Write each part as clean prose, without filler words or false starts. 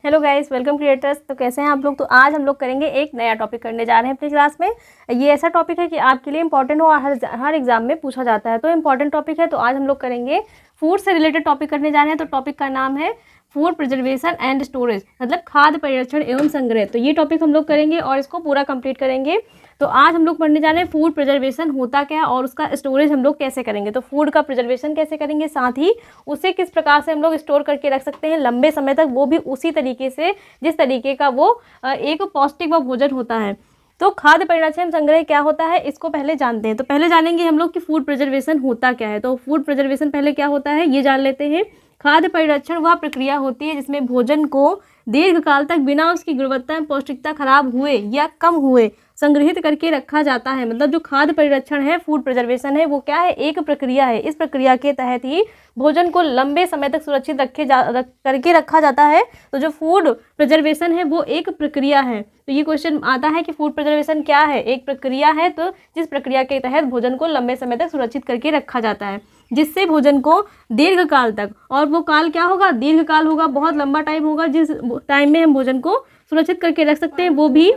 Hello guys, welcome creators. तो कैसे हैं आप लोग। तो आज हम लोग करेंगे एक नया टॉपिक करने जा रहे हैं अपनी क्लास में। ये ऐसा टॉपिक है कि आपके लिए इंपॉर्टेंट हो, हर एग्जाम में पूछा जाता है, तो इंपॉर्टेंट टॉपिक है। तो आज हम लोग करेंगे फूड से रिलेटेड टॉपिक करने जा रहे हैं। तो टॉपिक का नाम है फूड प्रिजर्वेशन एंड स्टोरेज, मतलब खाद्य परिरक्षण एवं संग्रह। तो ये टॉपिक हम लोग करेंगे और इसको पूरा कंप्लीट करेंगे। तो आज हम लोग पढ़ने जा रहे हैं फूड प्रिजर्वेशन होता क्या है और उसका स्टोरेज हम लोग कैसे करेंगे। तो फूड का प्रिजर्वेशन कैसे करेंगे, साथ ही उसे किस प्रकार से हम लोग स्टोर करके रख सकते हैं लंबे समय तक, वो भी उसी तरीके से जिस तरीके का वो एक पौष्टिक व भोजन होता है। तो खाद्य परिरक्षण संग्रह क्या होता है, इसको पहले जानते हैं। तो पहले जानेंगे हम लोग कि फूड प्रिजर्वेशन होता क्या है। तो फूड प्रिजर्वेशन पहले क्या होता है ये जान लेते हैं। खाद्य परिरक्षण वह प्रक्रिया होती है जिसमें भोजन को दीर्घकाल तक बिना उसकी गुणवत्ता एवं पौष्टिकता खराब हुए या कम हुए संग्रहित करके रखा जाता है। मतलब जो खाद्य परिरक्षण है, फूड प्रिजर्वेशन है, वो क्या है, एक प्रक्रिया है। इस प्रक्रिया के तहत ही भोजन को लंबे समय तक सुरक्षित करके रखा जाता है। तो जो फूड प्रिजर्वेशन है वो एक प्रक्रिया है। तो ये क्वेश्चन आता है कि फूड प्रिजर्वेशन क्या है, एक प्रक्रिया है। तो जिस प्रक्रिया के तहत भोजन को लंबे समय तक सुरक्षित करके रखा जाता है, जिससे भोजन को दीर्घकाल तक, और वो काल क्या होगा, दीर्घकाल होगा, बहुत लंबा टाइम होगा, जिस टाइम में हम भोजन को सुरक्षित करके रख सकते हैं, वो भी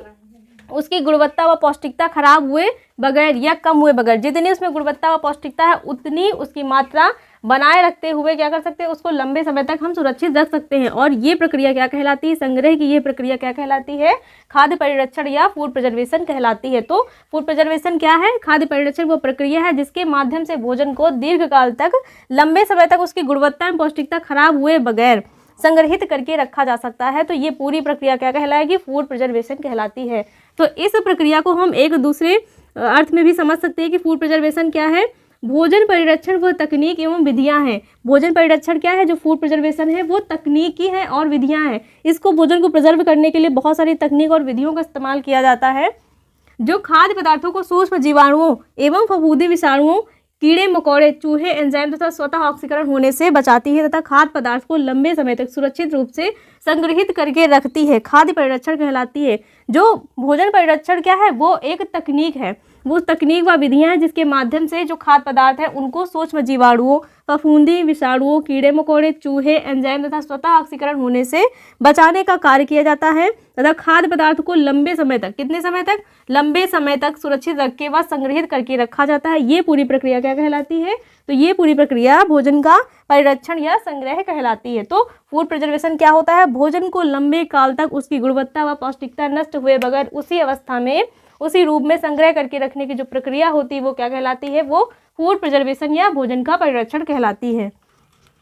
उसकी गुणवत्ता व पौष्टिकता खराब हुए बगैर या कम हुए बगैर। जितनी उसमें गुणवत्ता व पौष्टिकता है उतनी उसकी मात्रा बनाए रखते हुए क्या कर सकते हैं, उसको लंबे समय तक हम सुरक्षित रख सकते हैं। और ये प्रक्रिया क्या कहलाती है, संग्रह की ये प्रक्रिया क्या कहलाती है, खाद्य परिरक्षण या फूड प्रिजर्वेशन कहलाती है। तो फूड प्रिजर्वेशन क्या है, खाद्य परिरक्षण वो प्रक्रिया है जिसके माध्यम से भोजन को दीर्घकाल तक लंबे समय तक उसकी गुणवत्ता एवं पौष्टिकता खराब हुए बगैर संग्रहित करके रखा जा सकता है। तो ये पूरी प्रक्रिया क्या कहलाएगी, फूड प्रिजर्वेशन कहलाती है। तो इस प्रक्रिया को हम एक दूसरे अर्थ में भी समझ सकते हैं कि फूड प्रिजर्वेशन क्या है, भोजन परिरक्षण वह तकनीक एवं विधियां हैं। भोजन परिरक्षण क्या है, जो फूड प्रिजर्वेशन है वो तकनीकी है और विधियां हैं। इसको भोजन को प्रिजर्व करने के लिए बहुत सारी तकनीक और विधियों का इस्तेमाल किया जाता है, जो खाद्य पदार्थों को सूक्ष्म जीवाणुओं एवं फफूंदी विषाणुओं, कीड़े मकोड़े, चूहे, एंजाइम तथा स्वतः ऑक्सीकरण होने से बचाती है तथा खाद्य पदार्थ को लंबे समय तक सुरक्षित रूप से संग्रहित करके रखती है, खाद्य परिरक्षण कहलाती है। जो भोजन परिरक्षण क्या है, वो एक तकनीक है, वो तकनीक व विधियां हैं जिसके माध्यम से जो खाद्य पदार्थ है उनको सूक्ष्म जीवाणुओं, फफूंदी विषाणुओं, कीड़े मकोड़े, चूहे, एंजाइम तथा स्वतः ऑक्सीकरण होने से बचाने का कार्य किया जाता है तथा खाद्य पदार्थ को लंबे समय तक, कितने समय तक, लंबे समय तक सुरक्षित रख के व संग्रहित करके रखा जाता है। ये पूरी प्रक्रिया क्या कहलाती है, तो ये पूरी प्रक्रिया भोजन का परिरक्षण या संग्रह कहलाती है। तो फूड प्रिजर्वेशन क्या होता है, भोजन को लंबे काल तक उसकी गुणवत्ता व पौष्टिकता नष्ट हुए बगैर उसी अवस्था में, उसी रूप में संग्रह करके रखने की जो प्रक्रिया होती है वो क्या कहलाती है, वो फूड प्रिजर्वेशन या भोजन का परिरक्षण कहलाती है।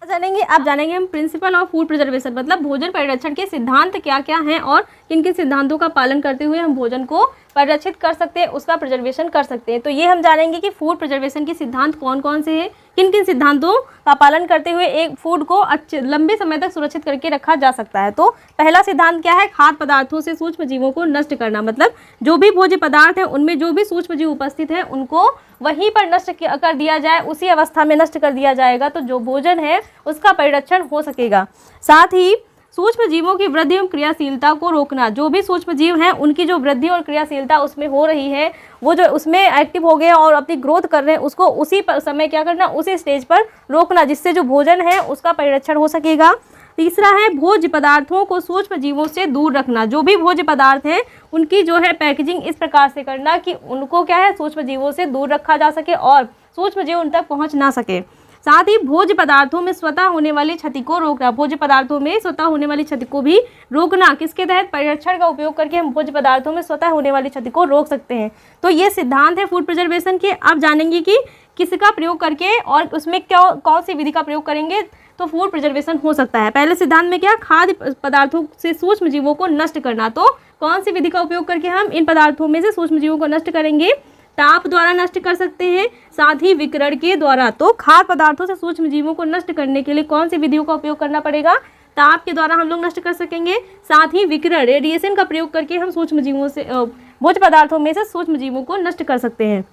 अब जानेंगे हम प्रिंसिपल ऑफ फूड प्रिजर्वेशन, मतलब भोजन परिरक्षण के सिद्धांत क्या क्या हैं और किन किन सिद्धांतों का पालन करते हुए हम भोजन को परिरक्षित कर सकते हैं, उसका प्रिजर्वेशन कर सकते हैं। तो ये हम जानेंगे कि फूड प्रिजर्वेशन के सिद्धांत कौन कौन से हैं, किन किन सिद्धांतों का पालन करते हुए एक फूड को अच्छे लंबे समय तक सुरक्षित करके रखा जा सकता है। तो पहला सिद्धांत क्या है, खाद्य पदार्थों से सूक्ष्म जीवों को नष्ट करना। मतलब जो भी भोज्य पदार्थ है उनमें जो भी सूक्ष्म जीव उपस्थित है उनको वहीं पर नष्ट कर दिया जाए, उसी अवस्था में नष्ट कर दिया जाएगा, तो जो भोजन है उसका परिरक्षण हो सकेगा। साथ ही सूक्ष्म जीवों की वृद्धि एवं क्रियाशीलता को रोकना। जो भी सूक्ष्म जीव हैं उनकी जो वृद्धि और क्रियाशीलता उसमें हो रही है, वो जो उसमें एक्टिव हो गए और अपनी ग्रोथ कर रहे हैं, उसको उसी समय क्या करना, उसी स्टेज पर रोकना, जिससे जो भोजन है उसका परिरक्षण हो सकेगा। तीसरा है भोज्य पदार्थों को सूक्ष्म जीवों से दूर रखना। जो भी भोज्य पदार्थ हैं उनकी जो है पैकेजिंग इस प्रकार से करना कि उनको क्या है, सूक्ष्म जीवों से दूर रखा जा सके और सूक्ष्म जीव उन तक पहुँच ना सके। साथ ही भोज्य पदार्थों में स्वतः होने वाली क्षति को रोकना। भोज्य पदार्थों में स्वतः होने वाली क्षति को भी रोकना, किसके तहत, परिरक्षण का उपयोग करके हम भोज्य पदार्थों में स्वतः होने वाली क्षति को रोक सकते हैं। तो ये सिद्धांत है फूड प्रिजर्वेशन के। अब जानेंगे कि किसका प्रयोग करके और उसमें क्या, कौन सी विधि का प्रयोग करेंगे तो फूड प्रिजर्वेशन हो सकता है। पहले सिद्धांत में क्या, खाद्य पदार्थों से सूक्ष्म जीवों को नष्ट करना। तो कौन सी विधि का उपयोग करके हम इन पदार्थों में से सूक्ष्म जीवों को नष्ट करेंगे, ताप द्वारा नष्ट कर सकते हैं, साथ ही विकिरण के द्वारा। तो खाद्य पदार्थों से सूक्ष्म जीवों को नष्ट करने के लिए कौन सी विधियों का उपयोग करना पड़ेगा, ताप के द्वारा हम लोग नष्ट कर सकेंगे, साथ ही विकिरण, रेडिएशन का प्रयोग करके हम सूक्ष्म जीवों से, भोज्य पदार्थों में से सूक्ष्म जीवों को नष्ट कर सकते हैं।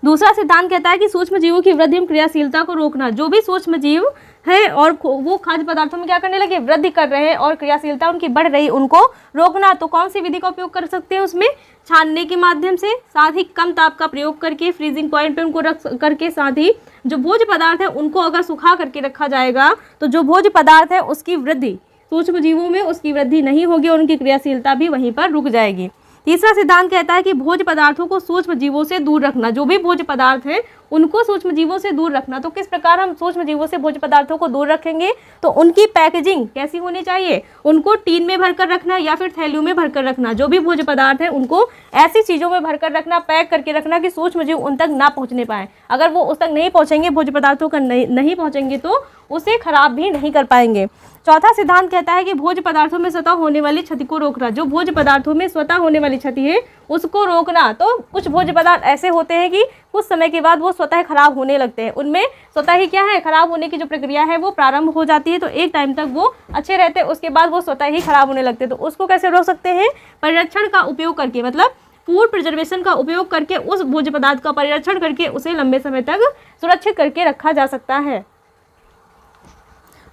दूसरा सिद्धांत कहता है कि सूक्ष्म जीवों की वृद्धि एवं क्रियाशीलता को रोकना। जो भी सूक्ष्म जीव है और वो खाद्य पदार्थों में क्या करने लगे, वृद्धि कर रहे हैं और क्रियाशीलता उनकी बढ़ रही, उनको रोकना। तो कौन सी विधि का उपयोग कर सकते हैं, उसमें छानने के माध्यम से, साथ ही कम ताप का प्रयोग करके, फ्रीजिंग पॉइंट पे उनको रख करके, साथ ही जो भोज्य पदार्थ है उनको अगर सुखा करके रखा जाएगा तो जो भोज्य पदार्थ है उसकी वृद्धि सूक्ष्म जीवों में उसकी वृद्धि नहीं होगी और उनकी क्रियाशीलता भी वहीं पर रुक जाएगी। तीसरा सिद्धांत कहता है कि भोज्य पदार्थों को सूक्ष्म जीवों से दूर रखना। जो भी भोज्य पदार्थ हैं उनको सूक्ष्म जीवों से दूर रखना। तो किस प्रकार हम सूक्ष्म जीवों से भोज्य पदार्थों को दूर रखेंगे? तो उनकी पैकेजिंग कैसी होनी चाहिए? उनको टीन में भरकर रखना या फिर थैलियों में भरकर रखना। जो भी भोज्य पदार्थ है उनको ऐसी चीज़ों में भरकर रखना, पैक करके रखना कि सूक्ष्म जीव उन तक ना पहुँचने पाए। अगर वो उस तक नहीं पहुँचेंगे, भोज्य पदार्थों का नहीं पहुँचेंगे तो उसे खराब भी नहीं कर पाएंगे। चौथा सिद्धांत कहता है कि भोज्य पदार्थों में स्वतः होने वाली क्षति को रोकना। जो भोज्य पदार्थों में स्वतः होने वाली क्षति है उसको रोकना। तो कुछ भोज्य पदार्थ ऐसे होते हैं कि कुछ समय के बाद वो स्वतः खराब होने लगते हैं। उनमें स्वतः ही क्या है, खराब होने की जो प्रक्रिया है वो प्रारंभ हो जाती है। तो एक टाइम तक वो अच्छे रहते हैं, उसके बाद वो स्वतः ही खराब होने लगते हैं। तो उसको कैसे रोक सकते हैं? परिरक्षण का उपयोग करके, मतलब फूड प्रिजर्वेशन का उपयोग करके उस भोज्य पदार्थ का परिरक्षण करके उसे लंबे समय तक सुरक्षित करके रखा जा सकता है।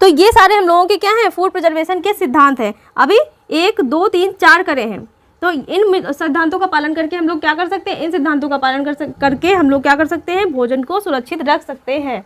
तो ये सारे हम लोगों के क्या हैं, फूड प्रिजर्वेशन के सिद्धांत हैं। अभी 1, 2, 3, 4 करे हैं। तो इन सिद्धांतों का पालन करके हम लोग क्या कर सकते हैं? इन सिद्धांतों का पालन करके हम लोग क्या कर सकते हैं? भोजन को सुरक्षित रख सकते हैं।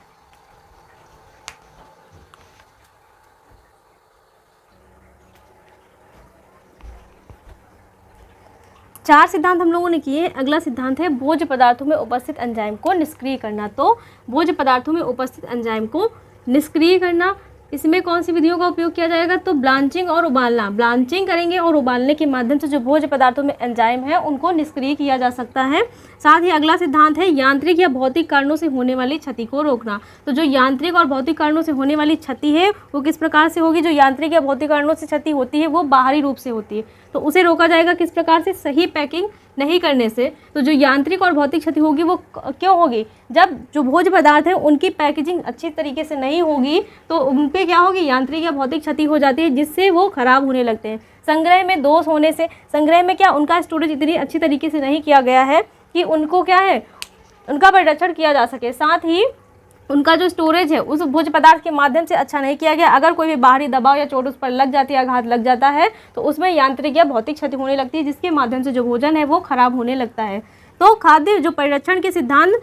चार सिद्धांत हम लोगों ने किए। अगला सिद्धांत है भोज्य पदार्थों में उपस्थित एंजाइम को निष्क्रिय करना। तो भोज्य पदार्थों में उपस्थित एंजाइम को निष्क्रिय करना, इसमें कौन सी विधियों का उपयोग किया जाएगा? तो ब्लांचिंग और उबालना। ब्लांचिंग करेंगे और उबालने के माध्यम से जो भोज्य पदार्थों में एंजाइम है उनको निष्क्रिय किया जा सकता है। साथ ही अगला सिद्धांत है यांत्रिक या भौतिक कारणों से होने वाली क्षति को रोकना। तो जो यांत्रिक और भौतिक कारणों से होने वाली क्षति है वो किस प्रकार से होगी? जो यांत्रिक या भौतिक कारणों से क्षति होती है वो बाहरी रूप से होती है, तो उसे रोका जाएगा किस प्रकार से? सही पैकिंग नहीं करने से। तो जो यांत्रिक और भौतिक क्षति होगी वो क्यों होगी? जब जो भोज्य पदार्थ है उनकी पैकेजिंग अच्छी तरीके से नहीं होगी तो उन पे क्या होगी? यांत्रिक या भौतिक क्षति हो जाती है, जिससे वो खराब होने लगते हैं। संग्रह में दोष होने से, संग्रह में क्या उनका स्टोरेज इतनी अच्छी तरीके से नहीं किया गया है कि उनको क्या है, उनका परिरक्षण किया जा सके। साथ ही उनका जो स्टोरेज है उस भोज्य पदार्थ के माध्यम से अच्छा नहीं किया गया। अगर कोई भी बाहरी दबाव या चोट उस पर लग जाती है, आघात लग जाता है, तो उसमें यांत्रिक या भौतिक क्षति होने लगती है, जिसके माध्यम से जो भोजन है वो खराब होने लगता है। तो खाद्य जो परिरक्षण के सिद्धांत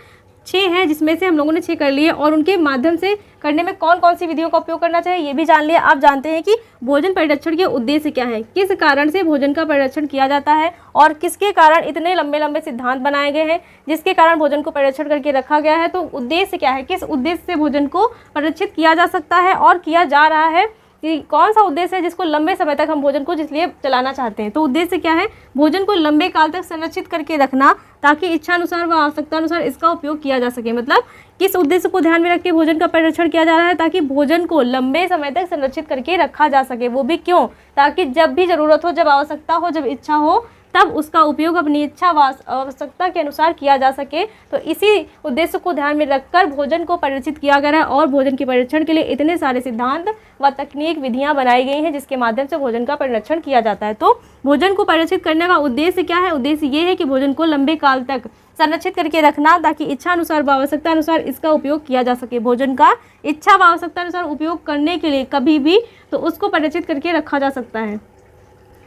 6 हैं, जिसमें से हम लोगों ने 6 कर लिए, और उनके माध्यम से करने में कौन कौन सी विधियों का उपयोग करना चाहिए ये भी जान लिया। आप जानते हैं कि भोजन परिरक्षण के उद्देश्य क्या है, किस कारण से भोजन का परिरक्षण किया जाता है और किसके कारण इतने लंबे लंबे सिद्धांत बनाए गए हैं जिसके कारण भोजन को परिरक्षण करके रखा गया है। तो उद्देश्य क्या है, किस उद्देश्य से भोजन को परिरक्षित किया जा सकता है और किया जा रहा है, कि कौन सा उद्देश्य है जिसको लंबे समय तक हम भोजन को जिसलिए चलाना चाहते हैं। तो उद्देश्य क्या है? भोजन को लंबे काल तक संरक्षित करके रखना, ताकि इच्छानुसार व आवश्यकता अनुसार इसका उपयोग किया जा सके। मतलब किस उद्देश्य को ध्यान में रख के भोजन का परिरक्षण किया जा रहा है? ताकि भोजन को लंबे समय तक संरक्षित करके रखा जा सके। वो भी क्यों? ताकि जब भी ज़रूरत हो, जब आवश्यकता हो, जब इच्छा हो, तब उसका उपयोग अपनी इच्छा व आवश्यकता के अनुसार किया जा सके। तो इसी उद्देश्य को ध्यान में रखकर भोजन को परिरक्षित किया गया है और भोजन के परिरक्षण के लिए इतने सारे सिद्धांत व तकनीक विधियां बनाई गई हैं जिसके माध्यम से भोजन का परिरक्षण किया जाता है। तो भोजन को परिरक्षित करने का उद्देश्य क्या है? उद्देश्य ये है कि भोजन को लंबे काल तक संरक्षित करके रखना, ताकि इच्छा अनुसार व आवश्यकता अनुसार इसका उपयोग किया जा सके। भोजन का इच्छा व आवश्यकता अनुसार उपयोग करने के लिए कभी भी तो उसको परिरक्षित करके रखा जा सकता है।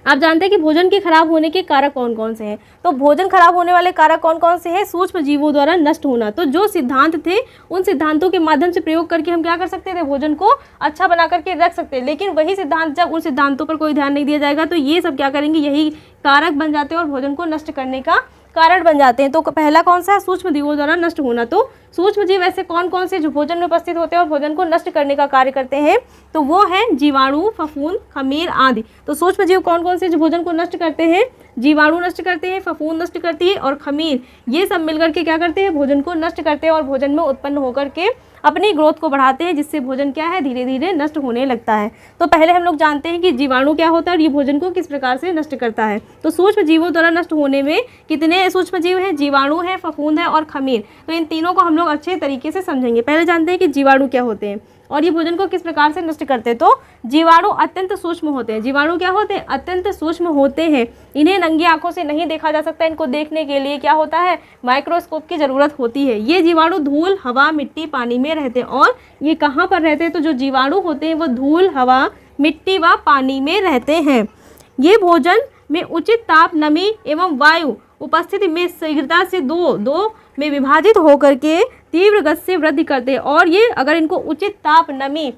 आप जानते हैं कि भोजन के खराब होने के कारक कौन कौन से हैं? तो भोजन खराब होने वाले कारक कौन कौन से हैं? सूक्ष्म जीवों द्वारा नष्ट होना। तो जो सिद्धांत थे उन सिद्धांतों के माध्यम से प्रयोग करके हम क्या कर सकते थे? भोजन को अच्छा बना करके रख सकते हैं। लेकिन वही सिद्धांत जब उन सिद्धांतों पर कोई ध्यान नहीं दिया जाएगा तो ये सब क्या करेंगे? यही कारक बन जाते हैं और भोजन को नष्ट करने का कारण बन जाते हैं। तो पहला कौन सा है? सूक्ष्म जीवों द्वारा नष्ट होना। तो सूक्ष्म जीव ऐसे कौन कौन से जो भोजन में उपस्थित होते हैं और भोजन को नष्ट करने का कार्य करते हैं? तो वो है जीवाणु, फफूंद, खमीर आदि। तो सूक्ष्म जीव कौन कौन से जो भोजन को नष्ट करते हैं? जीवाणु नष्ट करते हैं, फफूंद नष्ट करती है और खमीर, ये सब मिलकर के क्या करते हैं? भोजन को नष्ट करते हैं और भोजन में उत्पन्न होकर के अपनी ग्रोथ को बढ़ाते हैं, जिससे भोजन क्या है? धीरे धीरे नष्ट होने लगता है। तो पहले हम लोग जानते हैं कि जीवाणु क्या होता है और ये भोजन को किस प्रकार से नष्ट करता है। तो सूक्ष्म जीवों द्वारा नष्ट होने में कितने सूक्ष्म जीव हैं? जीवाणु है, फफूंद है और खमीर। तो इन तीनों को हम लोग अच्छे तरीके से समझेंगे। पहले जानते हैं कि जीवाणु क्या होते हैं और ये भोजन को किस प्रकार से नष्ट करते हैं। तो जीवाणु अत्यंत सूक्ष्म होते हैं। जीवाणु क्या होते हैं? अत्यंत सूक्ष्म होते हैं। इन्हें नंगी आंखों से नहीं देखा जा सकता। इनको देखने के लिए क्या होता है? माइक्रोस्कोप की ज़रूरत होती है। ये जीवाणु धूल, हवा, मिट्टी, पानी में रहते हैं। और ये कहाँ पर रहते हैं? तो जो जीवाणु होते हैं वो धूल, हवा, मिट्टी व पानी में रहते हैं। ये भोजन में उचित ताप, नमी एवं वायु उपस्थिति में शीघ्रता से दो में विभाजित होकर के तीव्र गति से वृद्धि करते हैं। और ये अगर इनको उचित ताप, नमी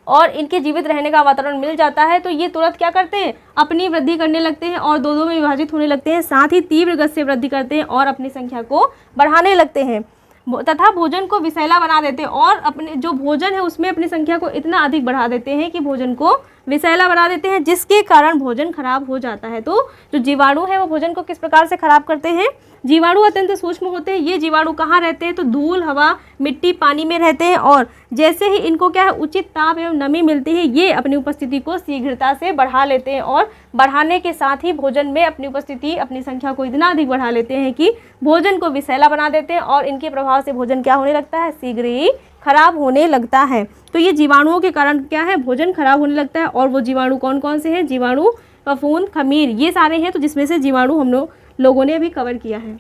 और इनके जीवित रहने का वातावरण मिल जाता है तो ये तुरंत क्या करते हैं, अपनी वृद्धि करने लगते हैं और दो में विभाजित होने लगते हैं, साथ ही तीव्र गति से वृद्धि करते हैं और अपनी संख्या को बढ़ाने लगते हैं तथा भोजन को विषैला बना देते हैं और अपने जो भोजन है उसमें अपनी संख्या को इतना अधिक बढ़ा देते हैं कि भोजन को विषैला बना देते हैं, जिसके कारण भोजन खराब हो जाता है। तो जो जीवाणु है वो भोजन को किस प्रकार से खराब करते हैं, जीवाणु अत्यंत सूक्ष्म होते हैं। ये जीवाणु कहाँ रहते हैं, तो धूल, हवा, मिट्टी, पानी में रहते हैं और जैसे ही इनको क्या है उचित ताप एवं नमी मिलती है ये अपनी उपस्थिति को शीघ्रता से बढ़ा लेते हैं और बढ़ाने के साथ ही भोजन में अपनी उपस्थिति, अपनी संख्या को इतना अधिक बढ़ा लेते हैं कि भोजन को विषैला बना देते हैं और इनके प्रभाव से भोजन क्या होने लगता है, शीघ्र ही खराब होने लगता है। तो ये जीवाणुओं के कारण क्या है, भोजन खराब होने लगता है। और वो जीवाणु कौन कौन से हैं, जीवाणु, फफूंद, खमीर, ये सारे हैं। तो जिसमें से जीवाणु हम लोगों ने अभी कवर किया है।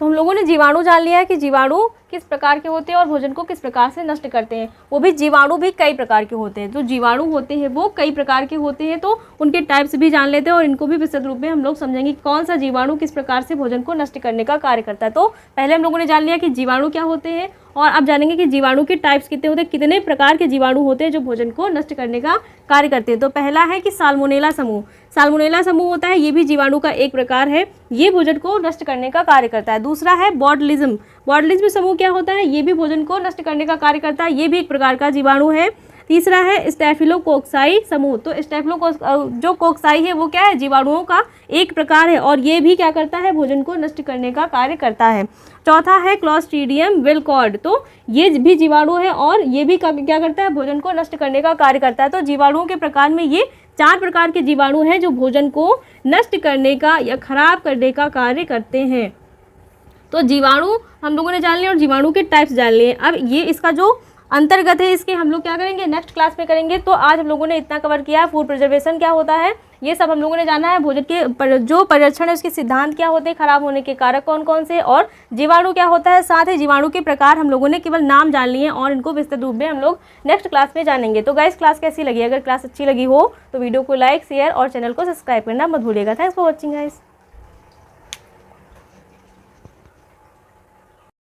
तो हम लोगों ने जीवाणु जान लिया है कि जीवाणु किस प्रकार के होते हैं और भोजन को किस प्रकार से नष्ट करते हैं। वो भी जीवाणु भी कई प्रकार के होते हैं, जो जीवाणु होते हैं वो कई प्रकार के होते हैं। तो उनके टाइप्स भी जान लेते हैं और इनको भी विस्तृत रूप में हम लोग समझेंगे कौन सा जीवाणु किस प्रकार से भोजन को नष्ट करने का कार्य करता है। तो पहले हम लोगों ने जान लिया कि जीवाणु क्या होते हैं और अब जानेंगे कि जीवाणु के टाइप्स कितने होते हैं, कितने प्रकार के जीवाणु होते हैं जो भोजन को नष्ट करने का कार्य करते हैं। तो पहला है कि साल्मोनेला समूह। साल्मोनेला समूह होता है, ये भी जीवाणु का एक प्रकार है, ये भोजन को नष्ट करने का कार्य करता है। दूसरा है बॉटुलिज्म। बॉटुलिज्म समूह क्या होता है, ये भी भोजन को नष्ट करने का कार्य करता है, ये भी एक प्रकार का जीवाणु है। तीसरा है स्टेफिलोकोक्साई समूह। तो जो कोक्साई है वो क्या है, जीवाणुओं का एक प्रकार है और ये भी क्या करता है, भोजन को नष्ट करने का कार्य करता है। चौथा है क्लॉस्ट्रीडियम विलकॉर्ड। तो ये भी जीवाणु है और ये भी क्या करता है, भोजन को नष्ट करने का कार्य करता है। तो जीवाणुओं के प्रकार में ये 4 प्रकार के जीवाणु हैं जो भोजन को नष्ट करने का या खराब करने का कार्य करते हैं। तो जीवाणु हम लोगों ने जान लिया और जीवाणु के टाइप्स जान लिए। अब ये इसका जो अंतर्गत है इसके हम लोग क्या करेंगे, नेक्स्ट क्लास में करेंगे। तो आज हम लोगों ने इतना कवर किया है। फूड प्रिजर्वेशन क्या होता है ये सब हम लोगों ने जाना है। भोजन के जो परिरक्षण है उसके सिद्धांत क्या होते हैं, खराब होने के कारक कौन कौन से, और जीवाणु क्या होता है। साथ ही जीवाणु के प्रकार हम लोगों ने केवल नाम जान लिए और इनको विस्तृत रूप में हम लोग नेक्स्ट क्लास में जानेंगे। तो गाइस क्लास कैसी लगी, अगर क्लास अच्छी लगी हो तो वीडियो को लाइक, शेयर और चैनल को सब्सक्राइब करना मत भूलिएगा। Thanks for watching guys.